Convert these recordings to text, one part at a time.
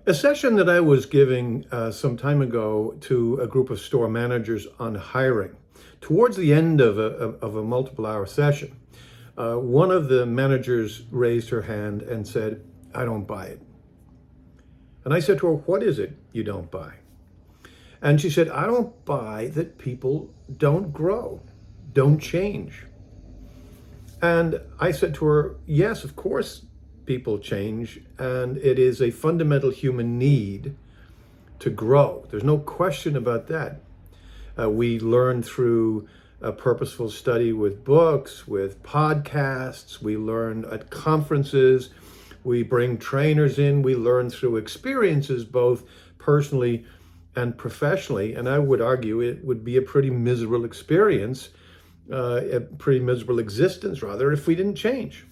A session that I was giving some time ago to a group of store managers on hiring, towards the end of a multiple hour session, one of the managers raised her hand and said, "I don't buy it." And I said to her, "What is it you don't buy?" And she said, "I don't buy that people don't grow, don't change." And I said to her, "Yes, of course, people change, and it is a fundamental human need to grow. There's no question about that. We learn through a purposeful study with books, with podcasts, we learn at conferences, we bring trainers in, we learn through experiences, both personally and professionally. And I would argue it would be a pretty miserable experience, a pretty miserable existence, rather, if we didn't change.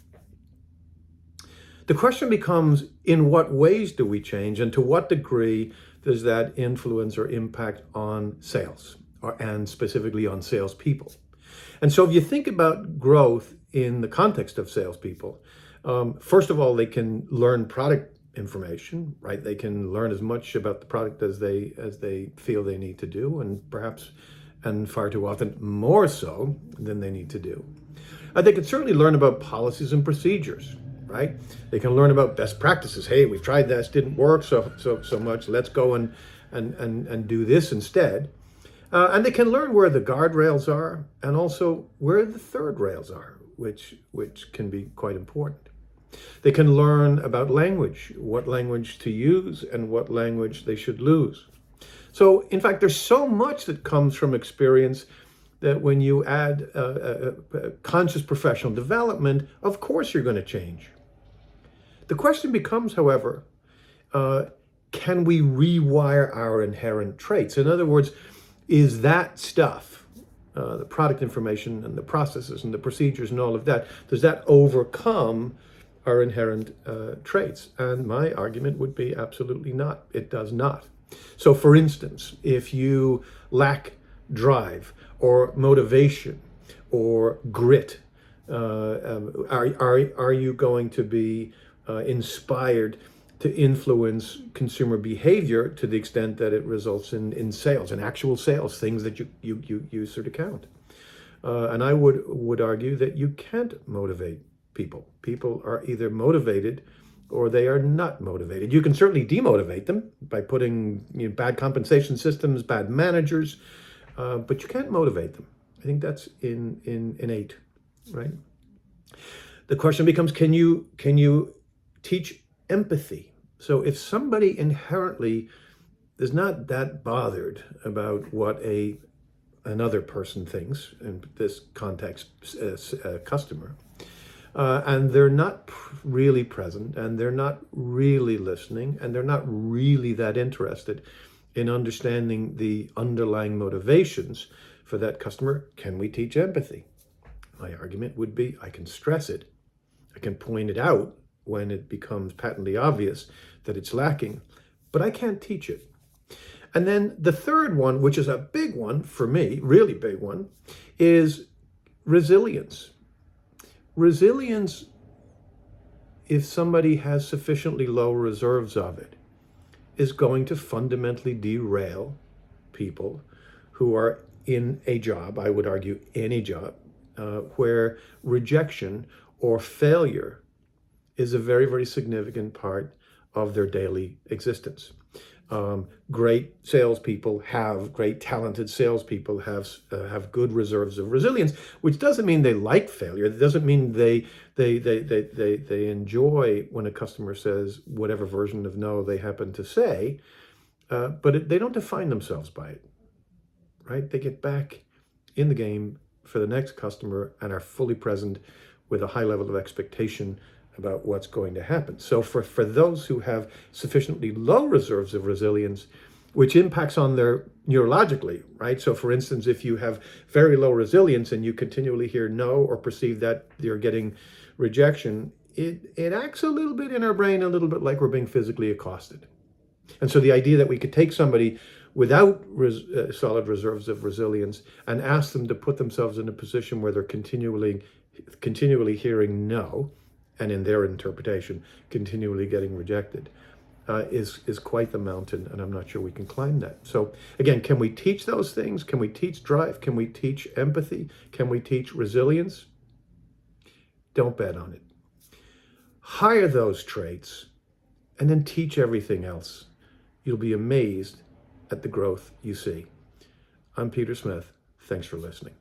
The question becomes, in what ways do we change, and to what degree does that influence or impact on sales, and specifically on salespeople? And so if you think about growth in the context of salespeople, first of all, they can learn product information, right? They can learn as much about the product as they feel they need to do, and perhaps, and far too often, more so than they need to do. They can certainly learn about policies and procedures, right? They can learn about best practices. Hey, we've tried this, didn't work so much. Let's go and do this instead. And they can learn where the guardrails are, and also where the third rails are, which can be quite important. They can learn about language, what language to use and what language they should lose. So, in fact, there's so much that comes from experience that when you add conscious professional development, of course you're going to change. The question becomes, however, can we rewire our inherent traits? In other words, is that stuff, the product information and the processes and the procedures and all of that, does that overcome our inherent traits? And my argument would be absolutely not. It does not. So, for instance, if you lack drive or motivation or grit, are you going to be inspired to influence consumer behavior to the extent that it results in sales, in actual sales, things that you sort of count? And I would argue that you can't motivate people. People are either motivated or they are not motivated. You can certainly demotivate them by putting bad compensation systems, bad managers, but you can't motivate them. I think that's innate, right? The question becomes, can you teach empathy? So if somebody inherently is not that bothered about what another person thinks, in this context, a customer, and they're not really present, and they're not really listening, and they're not really that interested in understanding the underlying motivations for that customer, can we teach empathy? My argument would be, I can stress it, I can point it out when it becomes patently obvious that it's lacking, but I can't teach it. And then the third one, which is a big one for me, really big one, is resilience. Resilience, if somebody has sufficiently low reserves of it, is going to fundamentally derail people who are in a job, I would argue any job, where rejection or failure is a very, very significant part of their daily existence. Great salespeople have, great talented salespeople have good reserves of resilience, which doesn't mean they like failure. It doesn't mean they enjoy when a customer says whatever version of no they happen to say, but they don't define themselves by it, right? They get back in the game for the next customer and are fully present with a high level of expectation about what's going to happen. So for those who have sufficiently low reserves of resilience, which impacts on their neurologically, right? So for instance, if you have very low resilience and you continually hear no or perceive that you're getting rejection, it acts a little bit in our brain, a little bit like we're being physically accosted. And so the idea that we could take somebody without solid reserves of resilience and ask them to put themselves in a position where they're continually hearing no, and in their interpretation, continually getting rejected, is quite the mountain, and I'm not sure we can climb that. So again, can we teach those things? Can we teach drive? Can we teach empathy? Can we teach resilience? Don't bet on it. Hire those traits and then teach everything else. You'll be amazed at the growth you see. I'm Peter Smith. Thanks for listening.